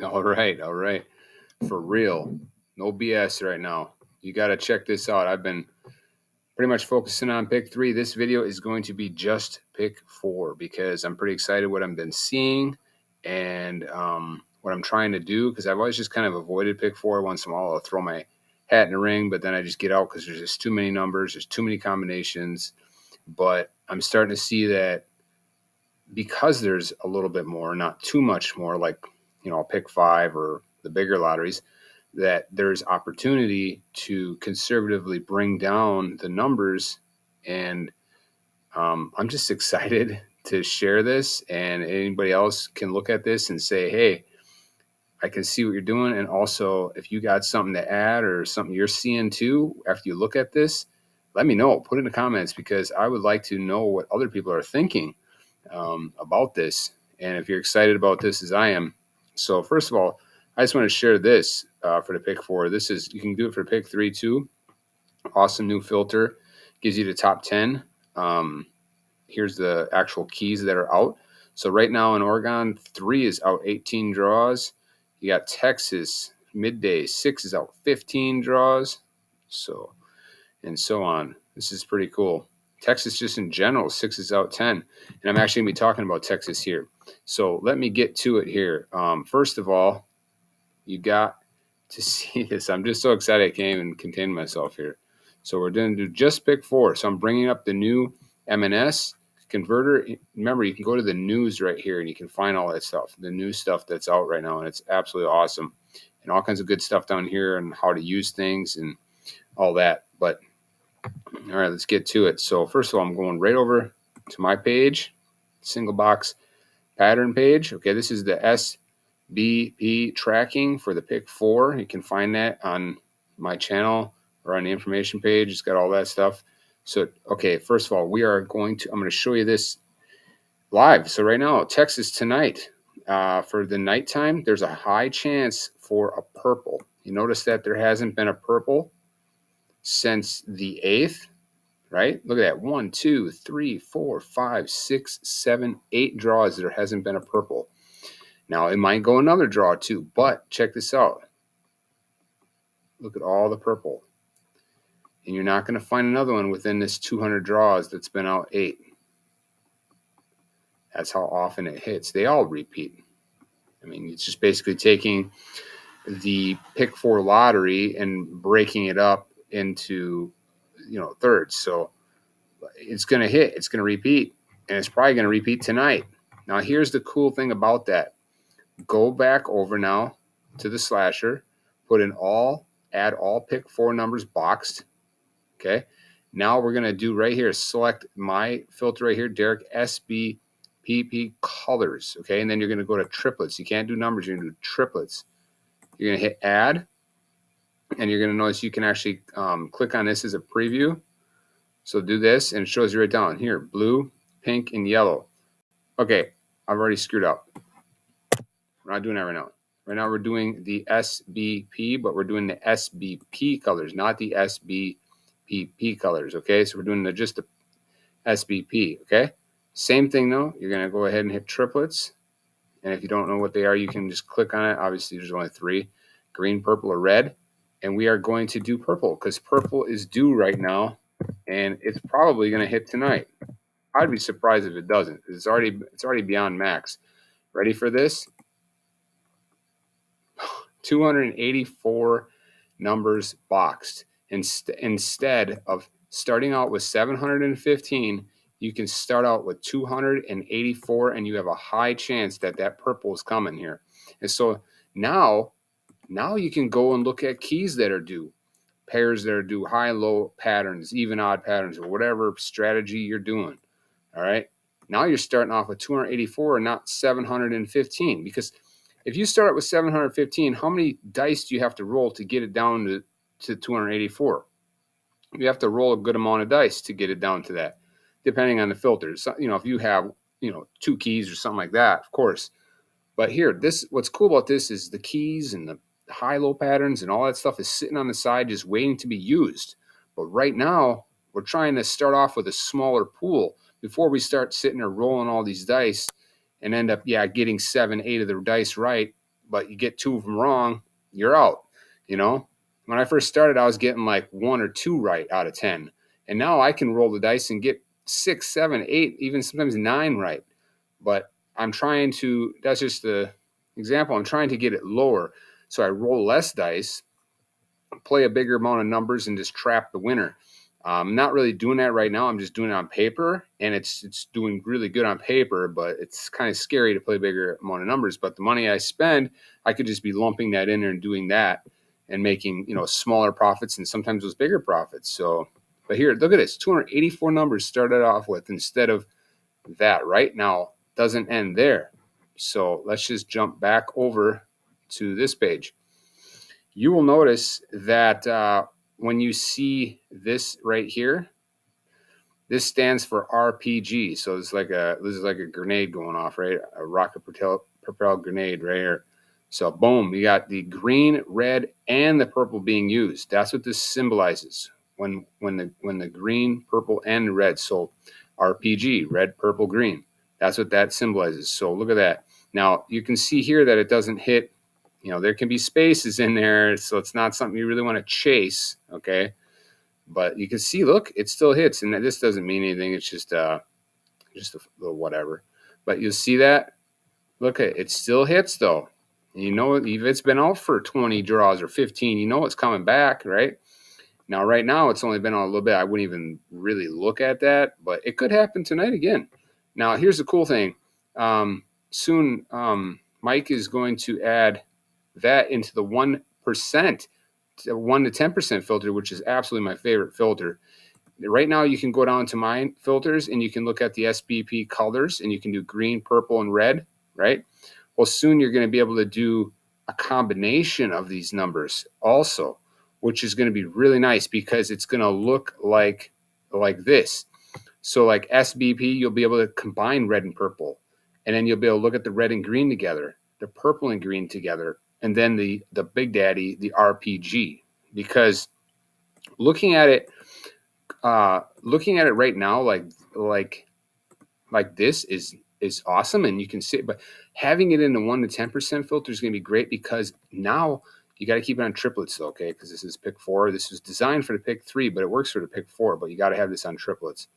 All right, all right. For real. No BS right now. You got to check this out. I've been pretty much focusing on pick 3. This video is going to be just pick 4 because I'm pretty excited what I've been seeing and what I'm trying to do, because I've always just kind of avoided pick 4. Once in a while I'll throw my hat in the ring, but then I just get out because there's just too many numbers, there's too many combinations. But I'm starting to see that because there's a little bit more, not too much more, like, pick 5 or the bigger lotteries, that there's opportunity to conservatively bring down the numbers. And I'm just excited to share this, and anybody else can look at this and say, hey, I can see what you're doing. And also, if you got something to add or something you're seeing too after you look at this, let me know. Put it in the comments, because I would like to know what other people are thinking about this, and if you're excited about this as I am. So first of all, I just want to share this for the pick 4. This is, you can do it for pick 3 too. Awesome new filter, gives you the top 10. Here's the actual keys that are out. So right now in Oregon, 3 is out 18 draws. You got Texas midday, 6 is out 15 draws. So, and so on. This is pretty cool. Texas just in general, 6 is out 10. And I'm actually going to be talking about Texas here. So let me get to it here. First of all, you got to see this. I'm just so excited I can't even contain myself here. So we're going to do just pick 4. So I'm bringing up the new M&S converter. Remember, you can go to the news right here and you can find all that stuff, the new stuff that's out right now. And it's absolutely awesome. And all kinds of good stuff down here and how to use things and all that. But all right, let's get to it. So first of all, I'm going right over to my page, single box pattern page. Okay, this is the SBP tracking for the pick 4. You can find that on my channel or on the information page. It's got all that stuff. So, okay, first of all, I'm going to show you this live. So right now, Texas tonight, for the nighttime, there's a high chance for a purple. You notice that there hasn't been a purple since the 8th. Right? Look at that. 1, 2, 3, 4, 5, 6, 7, 8 draws. There hasn't been a purple. Now, it might go another draw too, but check this out. Look at all the purple. And you're not going to find another one within this 200 draws that's been out 8. That's how often it hits. They all repeat. I mean, it's just basically taking the pick 4 lottery and breaking it up into, thirds. So it's going to hit, it's going to repeat, and it's probably going to repeat tonight. Now, here's the cool thing about that. Go back over now to the slasher, put in add all pick 4 numbers boxed. Okay. Now we're going to do right here, select my filter right here, Derek, SBPP colors. Okay. And then you're going to go to triplets. You can't do numbers, you're going to do triplets. You're going to hit add, and you're going to notice you can actually click on this as a preview. So do this, and it shows you right down here, blue, pink, and yellow. Okay, I've already screwed up. We're not doing that right now. Right now we're doing the SBP, but we're doing the SBP colors, not the SBPP colors, okay? So we're doing just the SBP, okay? Same thing though, you're gonna go ahead and hit triplets. And if you don't know what they are, you can just click on it. Obviously there's only 3, green, purple, or red. And we are going to do purple because purple is due right now, and it's probably gonna hit tonight. I'd be surprised if it doesn't. It's already beyond max. Ready for this? 284 numbers boxed. Instead of starting out with 715, you can start out with 284, and you have a high chance that purple is coming here. And so now you can go and look at keys that are due, pairs that are due, high, low patterns, even, odd patterns, or whatever strategy you're doing. All right. Now you're starting off with 284 and not 715, because if you start out with 715, how many dice do you have to roll to get it down to 284? You have to roll a good amount of dice to get it down to that, depending on the filters. So, if you have, 2 keys or something like that, of course. But here, what's cool about this is the keys and the high-low patterns and all that stuff is sitting on the side just waiting to be used. But right now, we're trying to start off with a smaller pool before we start sitting there rolling all these dice and end up, getting 7, 8 of the dice right, but you get 2 of them wrong, you're out. You know, when I first started, I was getting like 1 or 2 right out of 10. And now I can roll the dice and get 6, 7, 8, even sometimes 9 right. But I'm trying to, that's just the example, I'm trying to get it lower. So I roll less dice, play a bigger amount of numbers, and just trap the winner. I'm not really doing that right now. I'm just doing it on paper, and it's doing really good on paper, but it's kind of scary to play a bigger amount of numbers. But the money I spend, I could just be lumping that in there and doing that and making, you know, smaller profits and sometimes those bigger profits. So, but here, look at this, 284 numbers started off with instead of that. Right now, doesn't end there. So let's just jump back over to this page. You will notice that when you see this right here, this stands for RPG. So it's like this is like a grenade going off, right? A rocket propelled grenade right here. So boom, you got the green, red, and the purple being used. That's what this symbolizes when the green, purple, and red. So RPG, red, purple, green. That's what that symbolizes. So look at that. Now you can see here that it doesn't hit. You know, there can be spaces in there, so it's not something you really want to chase, okay? But you can see, look, it still hits, and this doesn't mean anything. It's just a little whatever. But you'll see that. Look at it. It still hits, though. And you know, if it's been out for 20 draws or 15, you know it's coming back, right? Now, right now, it's only been on a little bit. I wouldn't even really look at that, but it could happen tonight again. Now, here's the cool thing. Soon, Mike is going to add that into the 1%, 1 to 10% filter, which is absolutely my favorite filter. Right now, you can go down to my filters and you can look at the SBP colors and you can do green, purple, and red, right? Well, soon you're going to be able to do a combination of these numbers also, which is going to be really nice because it's going to look like this. So like SBP, you'll be able to combine red and purple, and then you'll be able to look at the red and green together, the purple and green together, and then the big daddy, the RPG. Because looking at it right now, like this is awesome, and you can see it. But having it in the 1 to 10% filter is going to be great because now you got to keep it on triplets, though, okay? Because this is pick 4. This was designed for the pick 3, but it works for the pick 4. But you got to have this on triplets,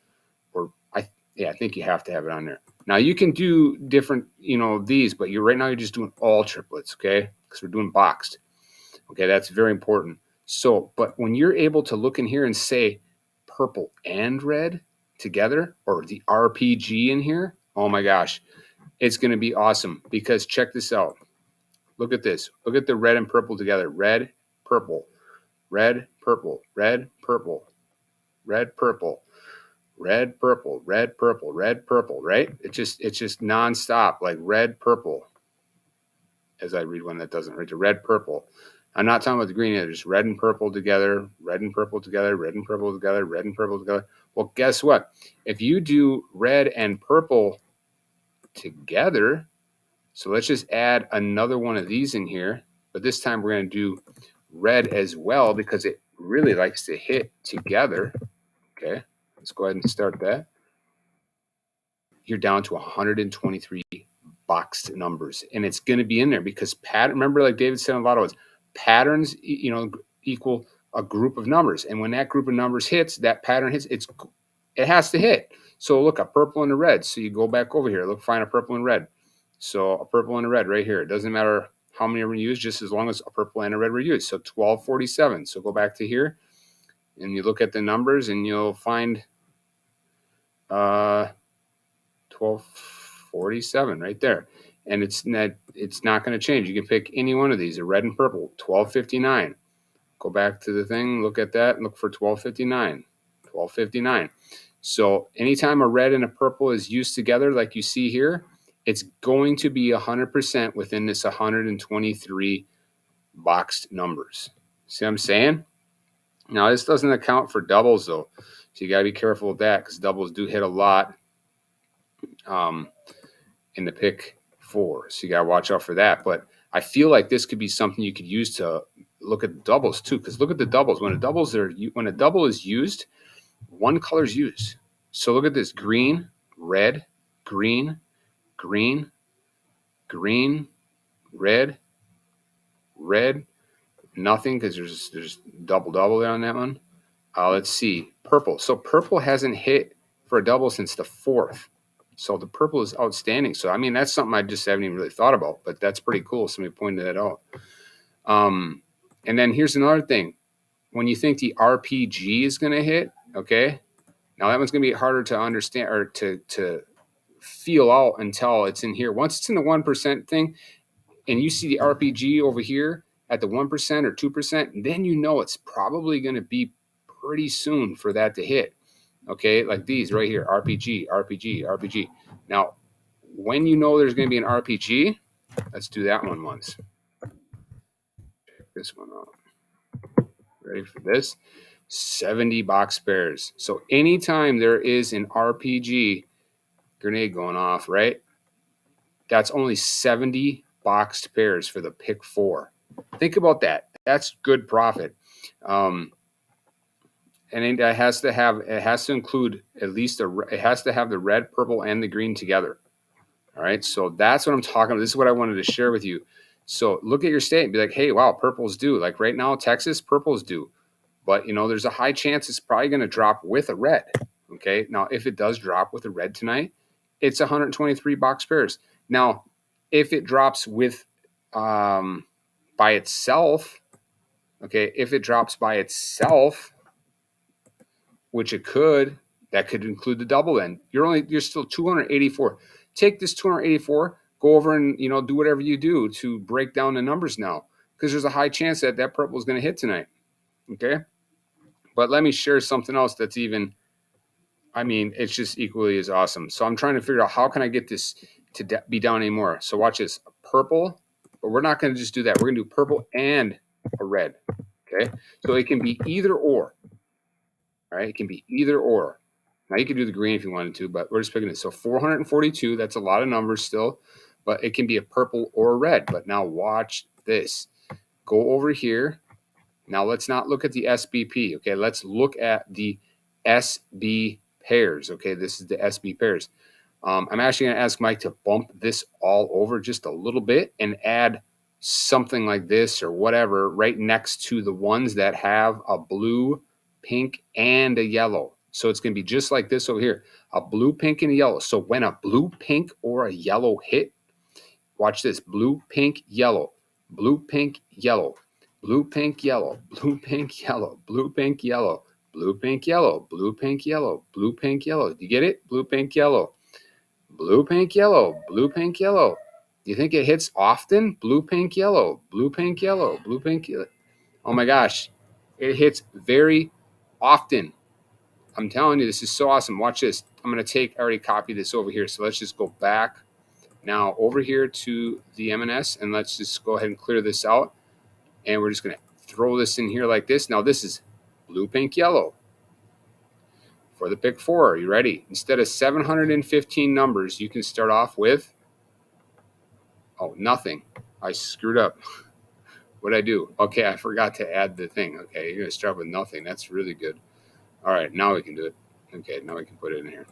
or I think you have to have it on there. Now you can do different, you know, these, but right now you're just doing all triplets, okay? Because we're doing boxed. Okay, that's very important. So, but when you're able to look in here and say purple and red together, or the RPG in here, oh my gosh, it's going to be awesome. Because check this out. Look at this. Look at the red and purple together. Red, purple, red, purple, red, purple, red, purple, red, purple, red, purple, red, purple, right? It's just nonstop, like red, purple. As I read one that doesn't read the red, purple. I'm not talking about the green either. Just red and purple together, red and purple together, red and purple together, red and purple together. Well, guess what? If you do red and purple together, so let's just add another one of these in here. But this time we're going to do red as well because it really likes to hit together. Okay, let's go ahead and start that. You're down to 123 boxed numbers, and it's going to be in there because remember, like David said on Lotto, patterns, you know, equal a group of numbers, and when that group of numbers hits, that pattern hits, it has to hit. So look, a purple and a red. So you go back over here, look, find a purple and red. So a purple and a red right here. It doesn't matter how many were used, just as long as a purple and a red were used. So 1247. So go back to here, and you look at the numbers, and you'll find 1247 right there. And it's not going to change. You can pick any one of these, a red and purple, 1259. Go back to the thing, look at that, and look for 1259, 1259. So anytime a red and a purple is used together, like you see here, it's going to be 100% within this 123 boxed numbers. See what I'm saying? Now, this doesn't account for doubles, though. So you got to be careful with that because doubles do hit a lot in the pick 4. So you got to watch out for that. But I feel like this could be something you could use to look at the doubles too, because look at the doubles. When a double is used, one color is used. So look at this: green, red, green, green, green, red, Red, nothing, because there's double there on that one. Let's see, purple. So purple hasn't hit for a double since the 4th. So the purple is outstanding. So I mean, that's something I just haven't even really thought about, but that's pretty cool. Somebody pointed that out. And then here's another thing. When you think the RPG is going to hit, okay, now that one's going to be harder to understand or to feel out until it's in here. Once it's in the 1% thing, and you see the RPG over here at the 1% or 2%, then you know it's probably going to be pretty soon for that to hit. Okay, like these right here, RPG, RPG, RPG. Now, when you know there's going to be an RPG, let's do that one once. Check this one out. Ready for this? 70 box pairs. So anytime there is an RPG grenade going off, right? That's only 70 boxed pairs for the pick 4. Think about that. That's good profit. And it has to include at least it has to have the red, purple, and the green together. All right. So that's what I'm talking about. This is what I wanted to share with you. So look at your state and be like, hey, wow, purple's due. Like right now, Texas, purple's due. But, you know, there's a high chance it's probably going to drop with a red. Okay. Now, if it does drop with a red tonight, it's 123 box pairs. Now, if it drops with by itself, okay, if it drops by itself, which it could, that could include the double end. You're still 284. Take this 284, go over and, you know, do whatever you do to break down the numbers now, because there's a high chance that that purple is going to hit tonight. Okay. But let me share something else that's even, I mean, it's just equally as awesome. So I'm trying to figure out how can I get this to be down anymore. So watch this, purple, but we're not going to just do that. We're going to do purple and a red. Okay. So it can be either or. All right. It can be either or. Now you can do the green if you wanted to, but we're just picking it. So 442, that's a lot of numbers still, but it can be a purple or a red. But now watch this. Go over here. Now let's not look at the SBP. Okay. Let's look at the SB pairs. Okay. This is the SB pairs. I'm actually going to ask Mike to bump this all over just a little bit and add something like this or whatever right next to the ones that have a blue, pink, and a yellow. So it's going to be just like this over here, a blue, pink, and a yellow. So when a blue, pink, or a yellow hit, watch this, blue, pink, yellow, blue, pink, yellow, blue, pink, yellow, blue, pink, yellow, blue, pink, yellow, blue, pink, yellow, blue, pink, yellow, blue, pink, yellow. Do you get it? Blue, pink, yellow, blue, pink, yellow, blue, pink, yellow. Do you think it hits often? Blue, pink, yellow, blue, pink, yellow, blue, pink, yellow. Oh my gosh, it hits very often. I'm telling you, this is so awesome. Watch this. I'm going to I already copied this over here. So let's just go back now over here to the M&S and let's just go ahead and clear this out. And we're just going to throw this in here like this. Now this is blue, pink, yellow for the pick 4. Are you ready? Instead of 715 numbers, you can start off with, oh, nothing. I screwed up. What did I do? Okay, I forgot to add the thing. Okay, you're going to start with nothing. That's really good. All right, now we can do it. Okay, now we can put it in here.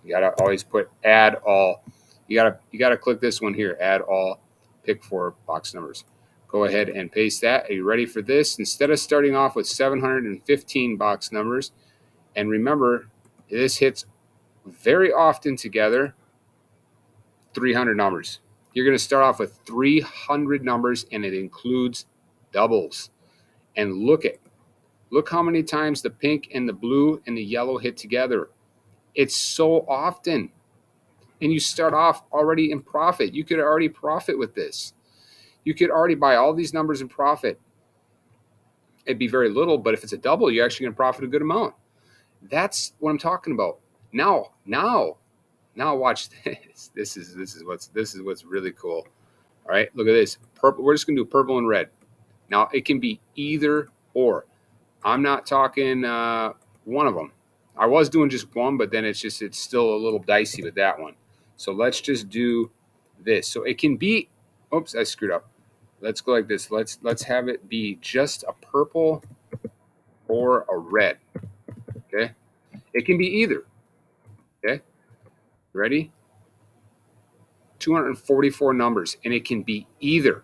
You gotta always put add all. You gotta click this one here, add all, pick 4 box numbers. Go ahead and paste that. Are you ready for this? Instead of starting off with 715 box numbers, and remember, this hits very often together, 300 numbers. You're gonna start off with 300 numbers, and it includes doubles. And look how many times the pink and the blue and the yellow hit together. It's so often. And you start off already in profit. You could already profit with this. You could already buy all these numbers in profit. It'd be very little, but if it's a double, you're actually going to profit a good amount. That's what I'm talking about. Now watch this. This is what's really cool. All right, look at this. Purple. We're just going to do purple and red. Now it can be either or. I'm not talking one of them. I was doing just one, but then it's still a little dicey with that one. So let's just do this. So it can be, oops, I screwed up. Let's go like this. Let's have it be just a purple or a red. Okay. It can be either. Okay. Ready? 244 numbers, and it can be either.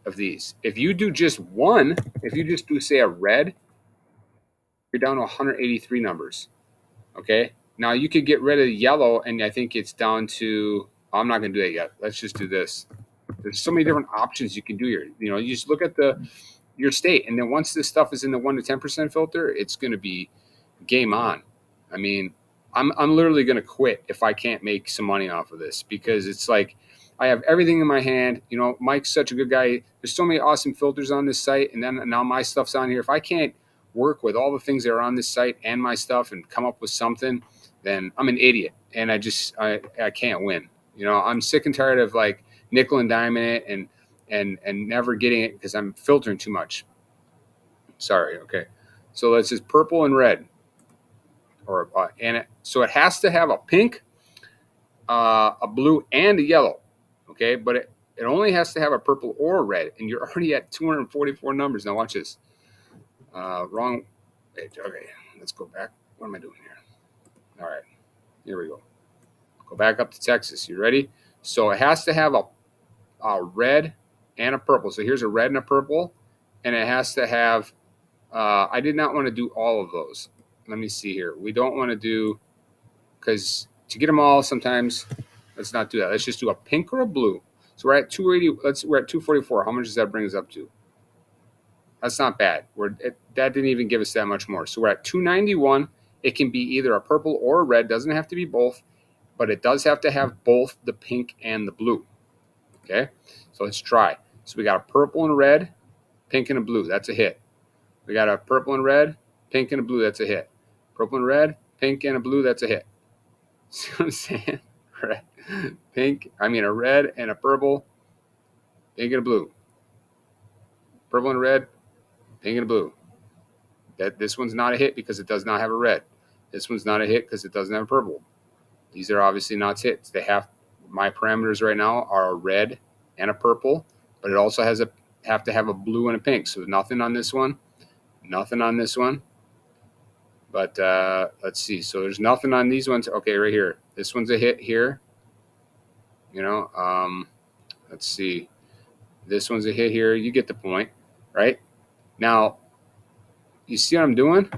of these. If you do just one, if you just do, say, a red, you're down to 183 numbers. Okay. Now you could get rid of the yellow, and I think it's down to, I'm not going to do that yet. Let's just do this. There's so many different options you can do here. You know, you just look at your state, and then once this stuff is in the 1 to 10% filter, it's going to be game on. I mean, I'm literally going to quit if I can't make some money off of this, because it's like I have everything in my hand. You know, Mike's such a good guy. There's so many awesome filters on this site, and then now my stuff's on here. If I can't work with all the things that are on this site and my stuff and come up with something, then I'm an idiot, and I can't win. You know, I'm sick and tired of like nickel and diming it and never getting it because I'm filtering too much. Sorry. Okay. So let's just purple and red, so it has to have a pink, a blue, and a yellow. Okay, but it only has to have a purple or a red, and you're already at 244 numbers. Now watch this. Wrong page. Okay, let's go back. What am I doing here? All right, here we go. Go back up to Texas. You ready? So it has to have a red and a purple. So here's a red and a purple, and it has to have. I did not want to do all of those. Let me see here. We don't want to do, because to get them all, sometimes let's not do that. Let's just do a pink or a blue. So we're at 280. We're at 244. How much does that bring us up to? That's not bad. That didn't even give us that much more. So we're at 291. It can be either a purple or a red. Doesn't have to be both, but it does have to have both the pink and the blue. Okay, so let's try. So we got a purple and red, pink and a blue. That's a hit. We got a purple and red, pink and a blue. That's a hit. Purple and red, pink and a blue. That's a hit. See what I'm saying? Red, a red and a purple, pink and a blue. Purple and red, pink and a blue. This one's not a hit because it does not have a red. This one's not a hit because it doesn't have a purple. These are obviously not hits. They have, my parameters right now are a red and a purple, but it also have to have a blue and a pink. So nothing on this one, nothing on this one. But let's see. So there's nothing on these ones. Okay, right here. This one's a hit here. You know, let's see. This one's a hit here. You get the point, right? Now, you see what I'm doing?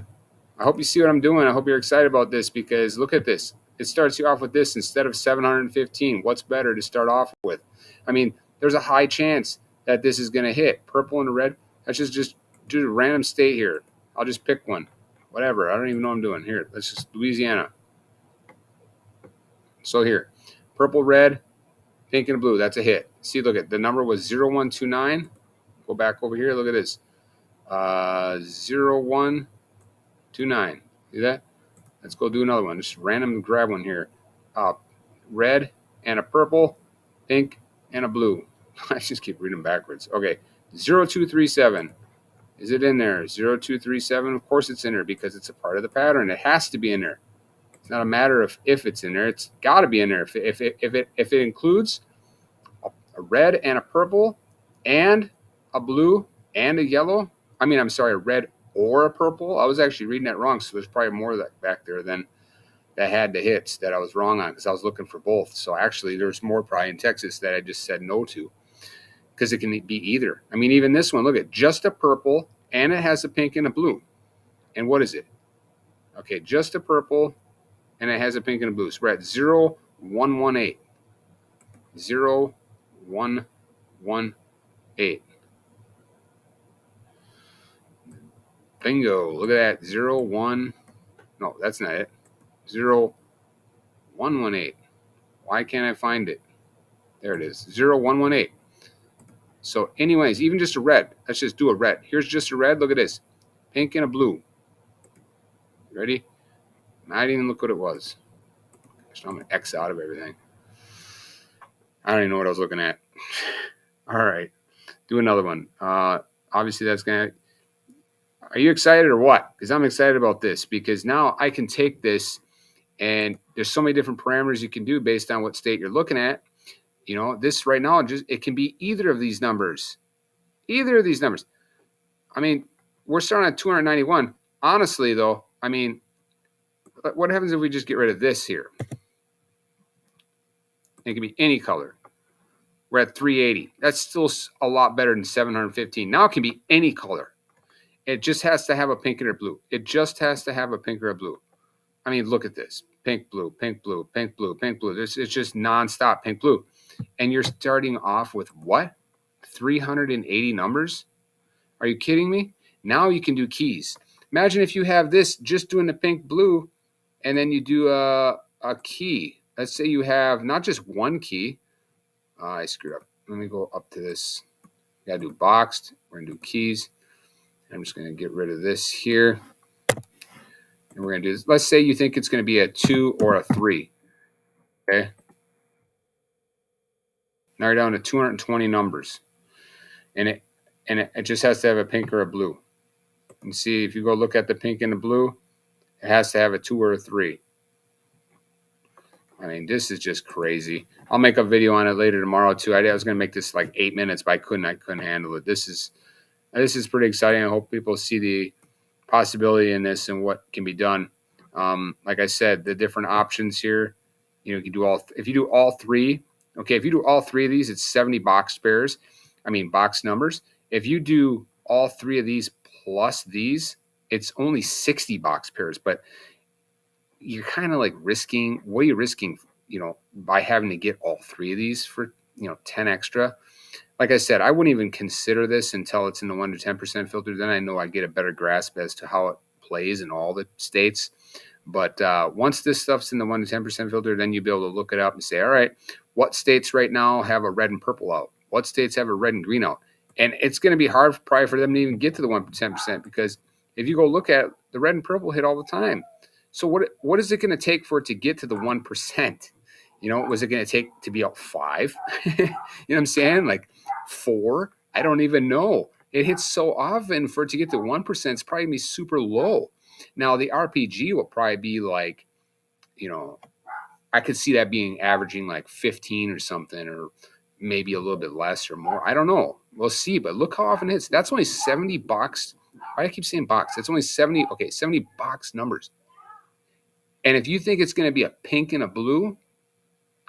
I hope you see what I'm doing. I hope you're excited about this, because look at this. It starts you off with this instead of 715. What's better to start off with? I mean, there's a high chance that this is going to hit. Purple and red. Let's just do a random state here. I'll just pick one. Whatever. I don't even know what I'm doing. Here, let's just Louisiana. So here, purple, red, pink, and blue. That's a hit. See, look at the number was 0129. Go back over here. Look at this. 0129. See that? Let's go do another one. Just random grab one here. Red and a purple, pink and a blue. I just keep reading backwards. Okay, 0237. Is it in there? 0237. Of course it's in there because it's a part of the pattern. It has to be in there. It's not a matter of if it's in there. It's got to be in there. If it includes a red and a purple and a blue and a yellow. I'm sorry, a red or a purple. I was actually reading that wrong, so there's probably more of that back there than that had the hits that I was wrong on, because I was looking for both. So actually, there's more probably in Texas that I just said no to, because it can be either. Even this one, look at just a purple, and it has a pink and a blue. And what is it? Okay, just a purple, and it has a pink and a blue. So we're at 0118. 0118. Bingo. Look at that. 01. No, that's not it. 0118. Why can't I find it? There it is. 0118. So anyways, even just a red. Let's just do a red. Here's just a red. Look at this. Pink and a blue. Ready? I didn't even look what it was. So I'm going to X out of everything. I don't even know what I was looking at. All right. Do another one. Obviously, that's going to... Are you excited or what? Because I'm excited about this, because now I can take this, and there's so many different parameters you can do based on what state you're looking at. You know, this right now, it can be either of these numbers. Either of these numbers. We're starting at 291. Honestly, though, what happens if we just get rid of this here? It can be any color. We're at 380. That's still a lot better than 715. Now it can be any color. It just has to have a pink or a blue. It just has to have a pink or a blue. I mean, look at this. Pink, blue, pink, blue, pink, blue, pink, blue. It's just nonstop pink, blue. And you're starting off with what? 380 numbers? Are you kidding me? Now you can do keys. Imagine if you have this just doing the pink, blue, and then you do a key. Let's say you have not just one key. I screwed up. Let me go up to this. Got to do boxed. We're going to do keys. I'm just going to get rid of this here. And we're going to do this. Let's say you think it's going to be a 2 or a 3. Okay. Now you're down to 220 numbers. And it just has to have a pink or a blue. And see, if you go look at the pink and the blue, it has to have a 2 or a 3. I mean, this is just crazy. I'll make a video on it later tomorrow too. I was going to make this like 8 minutes, but I couldn't handle it. This is pretty exciting. I hope people see the possibility in this and what can be done. Like I said, the different options here. You can do if you do all three. Okay, if you do all three of these, it's 70 box pairs. I mean, box numbers. If you do all three of these plus these, it's only 60 box pairs. But you're kind of like risking. What are you risking? By having to get all three of these for 10 extra. Like I said, I wouldn't even consider this until it's in the 1 to 10% filter. Then I know I get a better grasp as to how it plays in all the states. But once this stuff's in the 1 to 10% filter, then you'll be able to look it up and say, all right, what states right now have a red and purple out? What states have a red and green out? And it's going to be hard probably for them to even get to the 1 to 10% because if you go look at it, the red and purple hit all the time. So what is it going to take for it to get to the 1%? Was it going to take to be out 5? You know what I'm saying? Like 4? I don't even know. It hits so often for it to get to 1%. It's probably going to be super low. Now, the RPG will probably be like, I could see that being averaging like 15 or something, or maybe a little bit less or more. I don't know. We'll see. But look how often it hits. That's only 70 box. Why do I keep saying box? That's only 70. Okay, 70 box numbers. And if you think it's going to be a pink and a blue,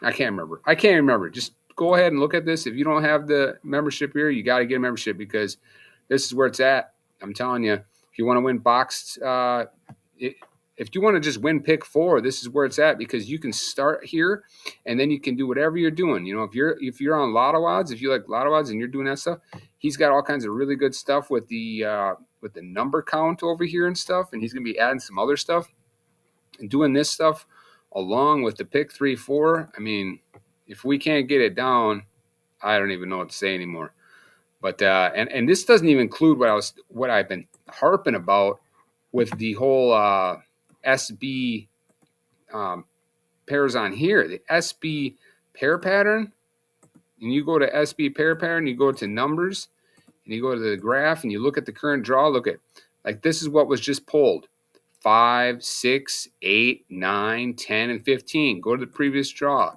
I can't remember. Just go ahead and look at this. If you don't have the membership here, you got to get a membership because this is where it's at. I'm telling you, if you want to win boxed, if you want to just win pick 4, this is where it's at because you can start here and then you can do whatever you're doing. If you're on Lotto odds, if you like Lotto odds and you're doing that stuff, he's got all kinds of really good stuff with the number count over here and stuff, and he's going to be adding some other stuff and doing this stuff along with the pick 3, 4. I mean, if we can't get it down, I don't even know what to say anymore. But and this doesn't even include what I've been harping about with the whole SB pairs on here. The SB pair pattern, and you go to SB pair pattern, you go to numbers, and you go to the graph, and you look at the current draw. Look at, like, this is what was just pulled. 5, 6, 8, 9, 10, and 15. Go to the previous draw.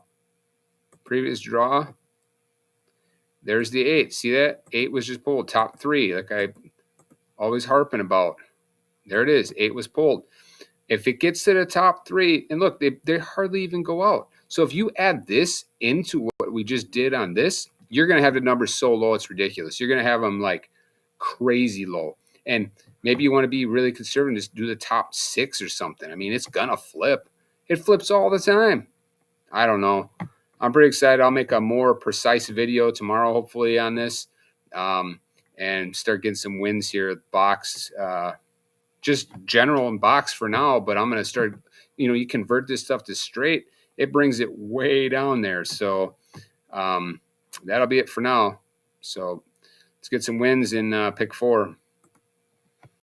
Previous draw. There's the 8. See that? 8 was just pulled. Top 3, like I always harping about. There it is. 8 was pulled. If it gets to the top 3, and look, they hardly even go out. So if you add this into what we just did on this, you're going to have the numbers so low it's ridiculous. You're going to have them like crazy low. And maybe you want to be really conservative, just do the top 6 or something. I mean, it's going to flip. It flips all the time. I don't know. I'm pretty excited. I'll make a more precise video tomorrow, hopefully, on this, and start getting some wins here at box. Just general and box for now, but I'm going to start, you convert this stuff to straight. It brings it way down there. So that'll be it for now. So let's get some wins in pick 4.